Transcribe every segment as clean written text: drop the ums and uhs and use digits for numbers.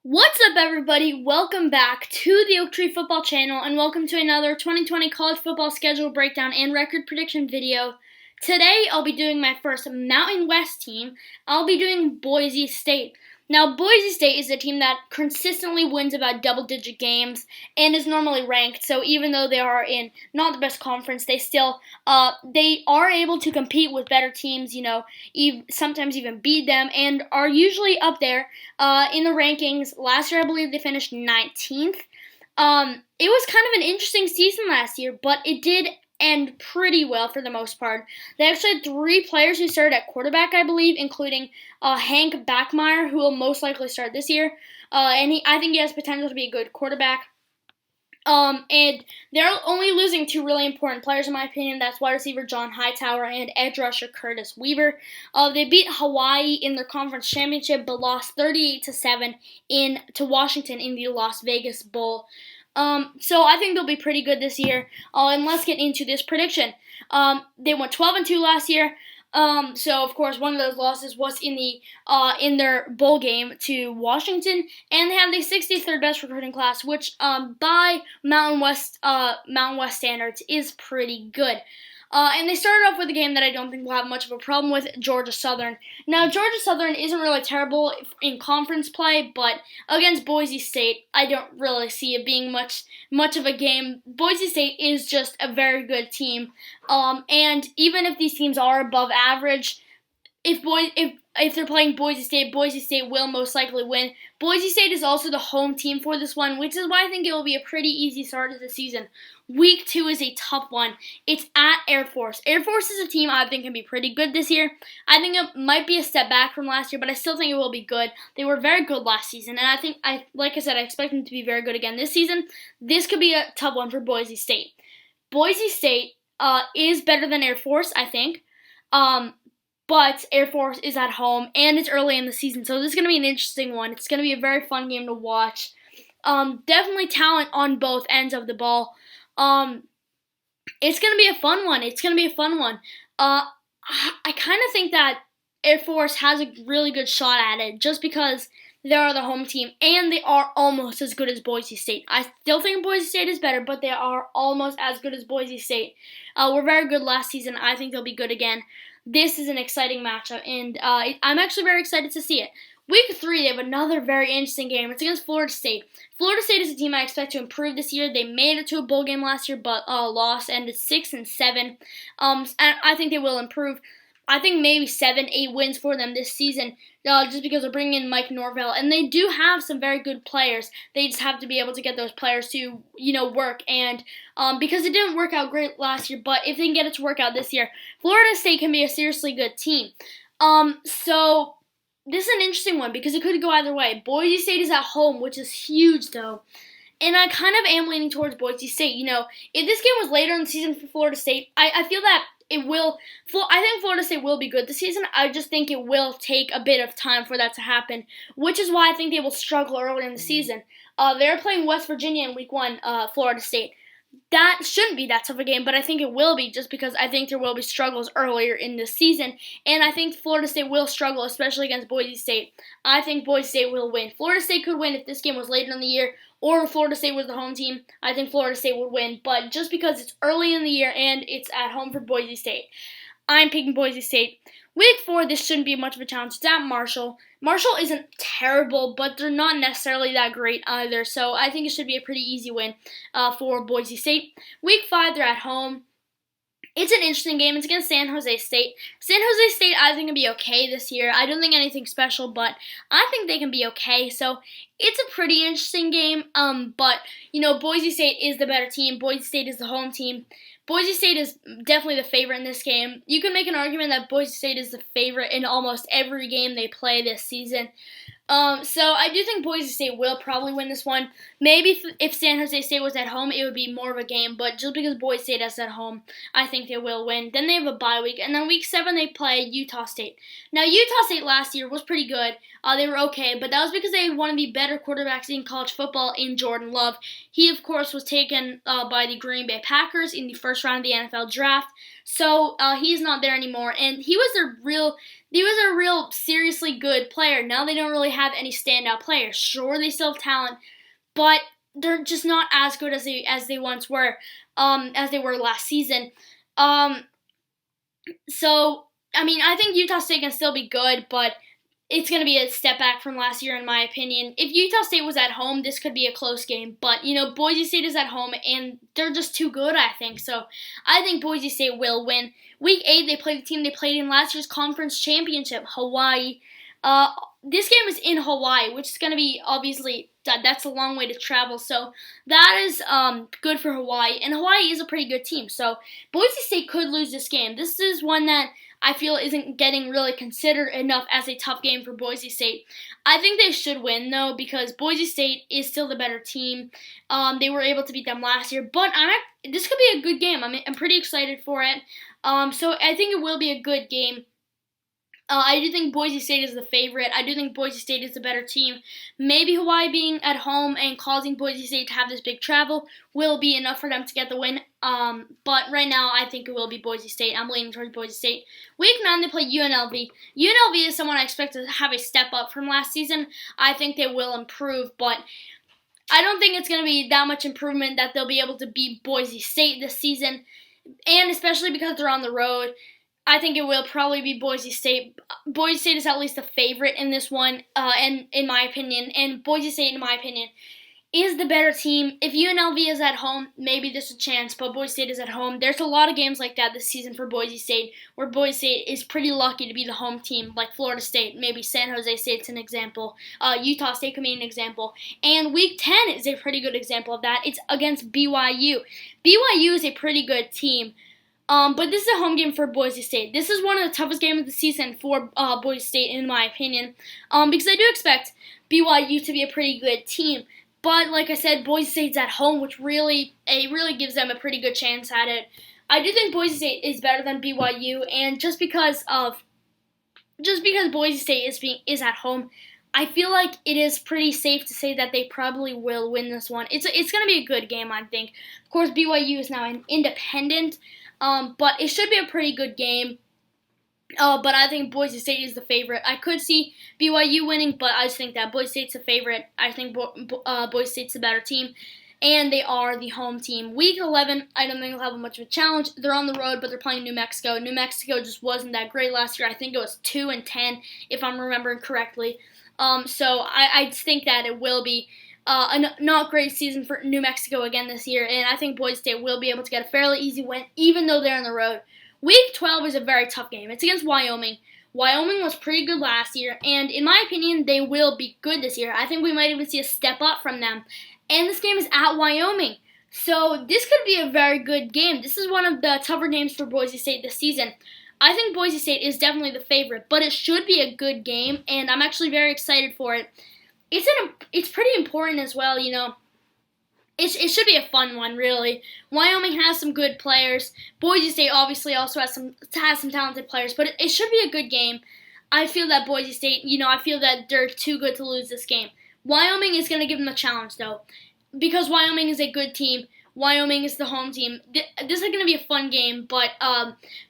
What's up, everybody? Welcome back to the Oak Tree Football Channel, and welcome to another 2020 college football schedule breakdown and record prediction video. Today, I'll be doing my first Mountain West team. I'll be doing Boise State. Now, Boise State is a team that consistently wins about double-digit games and is normally ranked. So even though they are in not the best conference, they are able to compete with better teams. Sometimes even beat them, and are usually up there in the rankings. Last year, I believe they finished 19th. It was kind of an interesting season last year, but it did end pretty well for the most part. They actually had three players who started at quarterback, I believe, including Hank Bachmeier, who will most likely start this year. I think he has potential to be a good quarterback. And they're only losing two really important players, in my opinion. That's wide receiver John Hightower and edge rusher Curtis Weaver. They beat Hawaii in their conference championship, but lost 38-7 to Washington in the Las Vegas Bowl. So I think they'll be pretty good this year. And let's get into this prediction. They went 12-2 last year. So of course one of those losses was in their bowl game to Washington, and they have the 63rd best recruiting class, which by Mountain West standards is pretty good. And they started off with a game that I don't think will have much of a problem with, Georgia Southern. Now, Georgia Southern isn't really terrible in conference play, but against Boise State, I don't really see it being much of a game. Boise State is just a very good team, and even if these teams are above average, if they're playing Boise State will most likely win. Boise State is also the home team for this one, which is why I think it will be a pretty easy start to the season. Week 2 is a tough one. It's at Air Force. Air Force is a team I think can be pretty good this year. I think it might be a step back from last year, but I still think it will be good. They were very good last season, and like I said, I expect them to be very good again this season. This could be a tough one for Boise State. Boise State is better than Air Force, I think. But Air Force is at home, and it's early in the season, so this is going to be an interesting one. It's going to be a very fun game to watch. Definitely talent on both ends of the ball. It's going to be a fun one. I kind of think that Air Force has a really good shot at it, just because they are the home team, and they are almost as good as Boise State. I still think Boise State is better, but they are almost as good as Boise State. Were very good last season. I think they'll be good again. This is an exciting matchup, and I'm actually very excited to see it. Week 3, they have another very interesting game. It's against Florida State. Florida State is a team I expect to improve this year. They made it to a bowl game last year, but lost, ended 6-7. And I think they will improve. I think maybe 7-8 wins for them this season, just because they're bringing in Mike Norvell, and they do have some very good players. They just have to be able to get those players to, work, and because it didn't work out great last year, but if they can get it to work out this year, Florida State can be a seriously good team. So this is an interesting one because it could go either way. Boise State is at home, which is huge, though. And I kind of am leaning towards Boise State. If this game was later in the season for Florida State, I feel that it will. I think Florida State will be good this season. I just think it will take a bit of time for that to happen, which is why I think they will struggle early in the season. They're playing West Virginia in Week 1, Florida State. That shouldn't be that tough a game, but I think it will be, just because I think there will be struggles earlier in the season, and I think Florida State will struggle, especially against Boise State. I think Boise State will win. Florida State could win if this game was later in the year, or if Florida State was the home team. I think Florida State would win, but just because it's early in the year and it's at home for Boise State, I'm picking Boise State. Week 4, this shouldn't be much of a challenge. It's at Marshall. Marshall isn't terrible, but they're not necessarily that great either, so I think it should be a pretty easy win for Boise State. Week 5, they're at home. It's an interesting game. It's against San Jose State. San Jose State, I think, can be okay this year. I don't think anything special, but I think they can be okay. So it's a pretty interesting game. But Boise State is the better team. Boise State is the home team. Boise State is definitely the favorite in this game. You can make an argument that Boise State is the favorite in almost every game they play this season. So I do think Boise State will probably win this one. Maybe if San Jose State was at home, it would be more of a game. But just because Boise State is at home, I think they will win. Then they have a bye week. And then week 7, they play Utah State. Now, Utah State last year was pretty good. They were okay. But that was because they had one of the better quarterbacks in college football in Jordan Love. He, of course, was taken by the Green Bay Packers in the first round of the NFL draft. So he's not there anymore. And he was he was a real seriously good player. Now they don't really have any standout players. Sure, they still have talent, but they're just not as good as they once were, as they were last season. Um, so I mean, I think Utah State can still be good, but it's going to be a step back from last year, in my opinion. If Utah State was at home, this could be a close game. But, Boise State is at home, and they're just too good, I think. So I think Boise State will win. Week 8, they play the team they played in last year's conference championship, Hawaii. This game is in Hawaii, which is going to be, obviously, that's a long way to travel. So that is good for Hawaii. And Hawaii is a pretty good team. So Boise State could lose this game. This is one that I feel isn't getting really considered enough as a tough game for Boise State. I think they should win, though, because Boise State is still the better team. They were able to beat them last year, but this could be a good game. I'm pretty excited for it. So I think it will be a good game. I do think Boise State is the favorite. I do think Boise State is the better team. Maybe Hawaii being at home and causing Boise State to have this big travel will be enough for them to get the win. But right now, I think it will be Boise State. I'm leaning towards Boise State. Week 9, they play UNLV. UNLV is someone I expect to have a step up from last season. I think they will improve, but I don't think it's going to be that much improvement that they'll be able to beat Boise State this season, and especially because they're on the road. I think it will probably be Boise State. Boise State is at least a favorite in this one, and in my opinion. And Boise State, in my opinion, is the better team. If UNLV is at home, maybe there's a chance, but Boise State is at home. There's a lot of games like that this season for Boise State, where Boise State is pretty lucky to be the home team, like Florida State. Maybe San Jose State's an example. Utah State could be an example. And Week 10 is a pretty good example of that. It's against BYU. BYU is a pretty good team. But this is a home game for Boise State. This is one of the toughest games of the season for Boise State, in my opinion, because I do expect BYU to be a pretty good team. But like I said, Boise State's at home, which really gives them a pretty good chance at it. I do think Boise State is better than BYU, and just because Boise State is at home, I feel like it is pretty safe to say that they probably will win this one. It's going to be a good game, I think. Of course, BYU is now an independent. But it should be a pretty good game. But I think Boise State is the favorite. I could see BYU winning, but I just think that Boise State's the favorite. I think Boise State's the better team, and they are the home team. Week 11, I don't think they'll have much of a challenge. They're on the road, but they're playing New Mexico. New Mexico just wasn't that great last year. I think it was 2-10, if I'm remembering correctly. So I just think that it will be a not great season for New Mexico again this year, and I think Boise State will be able to get a fairly easy win, even though they're on the road. Week 12 is a very tough game. It's against Wyoming. Wyoming was pretty good last year, and in my opinion, they will be good this year. I think we might even see a step up from them. And this game is at Wyoming. So this could be a very good game. This is one of the tougher games for Boise State this season. I think Boise State is definitely the favorite, but it should be a good game, and I'm actually very excited for it. It's pretty important as well, It should be a fun one, really. Wyoming has some good players. Boise State obviously also has some talented players, but it should be a good game. I feel that Boise State, I feel that they're too good to lose this game. Wyoming is going to give them a challenge, though, because Wyoming is a good team. Wyoming is the home team. This is going to be a fun game, but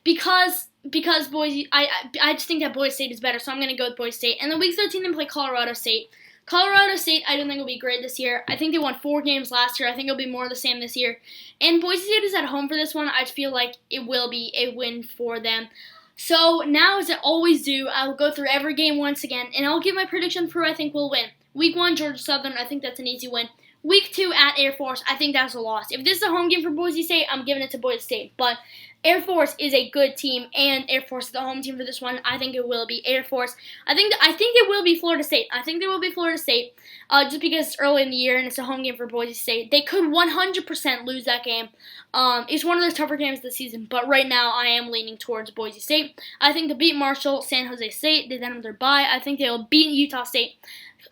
because Boise, I just think that Boise State is better, so I'm going to go with Boise State. And then Week 13, they play Colorado State. Colorado State, I don't think will be great this year. I think they won 4 games last year. I think it'll be more of the same this year. And Boise State is at home for this one. I just feel like it will be a win for them. So now, as I always do, I will go through every game once again, and I'll give my prediction for who I think will win. Week 1, Georgia Southern. I think that's an easy win. Week 2, at Air Force. I think that's a loss. If this is a home game for Boise State, I'm giving it to Boise State. But Air Force is a good team, and Air Force is the home team for this one. I think it will be Air Force. I think it will be Florida State. I think there will be Florida State, just because it's early in the year and it's a home game for Boise State. They could 100% lose that game. It's one of those tougher games this season, but right now I am leaning towards Boise State. I think they'll beat Marshall, San Jose State. They then have their bye. I think they will beat Utah State.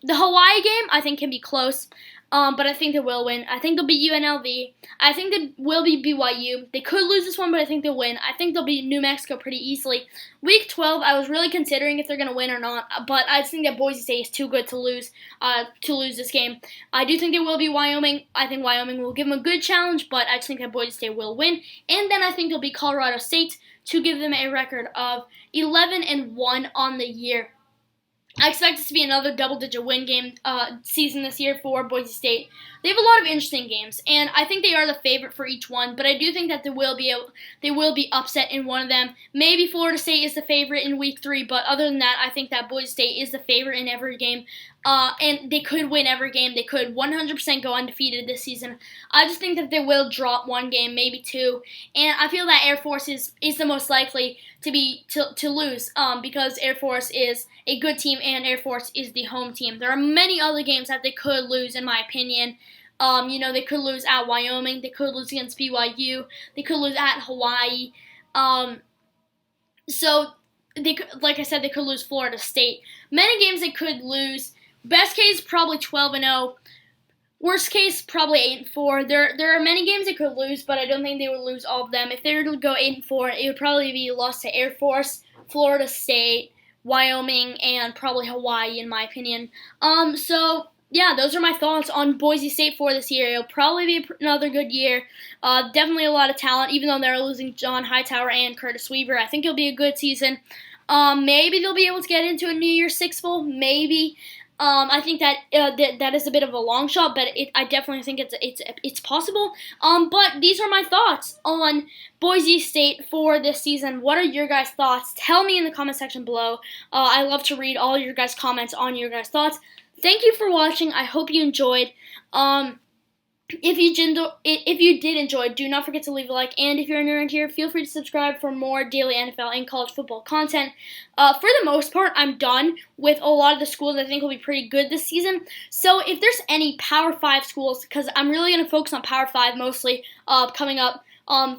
The Hawaii game, I think, can be close. but I think they will win. I think they'll beat UNLV. I think they will beat BYU. They could lose this one, but I think they'll win. I think they'll beat New Mexico pretty easily. Week 12, I was really considering if they're going to win or not, but I just think that Boise State is too good to lose this game. I do think they will beat Wyoming. I think Wyoming will give them a good challenge, but I just think that Boise State will win. And then I think they'll beat Colorado State to give them a record of 11-1 on the year. I expect this to be another double-digit win game season this year for Boise State. They have a lot of interesting games, and I think they are the favorite for each one. But I do think that they will be upset in one of them. Maybe Florida State is the favorite in Week 3, but other than that, I think that Boise State is the favorite in every game. And they could win every game. They could 100% go undefeated this season. I just think that they will drop one game, maybe two. And I feel that Air Force is the most likely to lose because Air Force is a good team and Air Force is the home team. There are many other games that they could lose, in my opinion. They could lose at Wyoming. They could lose against BYU. They could lose at Hawaii. Like I said, they could lose Florida State. Many games they could lose. Best case, probably 12-0. Worst case, probably 8-4. There are many games they could lose, but I don't think they would lose all of them. If they were to go 8-4, it would probably be lost to Air Force, Florida State, Wyoming, and probably Hawaii, in my opinion. Yeah, those are my thoughts on Boise State for this year. It'll probably be another good year. Definitely a lot of talent, even though they're losing John Hightower and Curtis Weaver. I think it'll be a good season. Maybe they'll be able to get into a New Year's Six Bowl. Maybe. I think that that is a bit of a long shot, but I definitely think it's possible. But these are my thoughts on Boise State for this season. What are your guys' thoughts? Tell me in the comment section below. I love to read all your guys' comments on your guys' thoughts. Thank you for watching. I hope you enjoyed. If you did enjoy, do not forget to leave a like. And if you're new around here, feel free to subscribe for more daily NFL and college football content. For the most part, I'm done with a lot of the schools I think will be pretty good this season. So if there's any Power 5 schools, because I'm really going to focus on Power 5 mostly coming up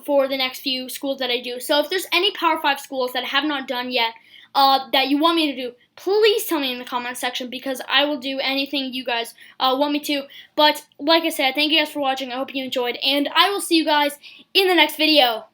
for the next few schools that I do. So if there's any Power 5 schools that I have not done yet that you want me to do, please tell me in the comment section because I will do anything you guys want me to. But like I said, thank you guys for watching. I hope you enjoyed, and I will see you guys in the next video.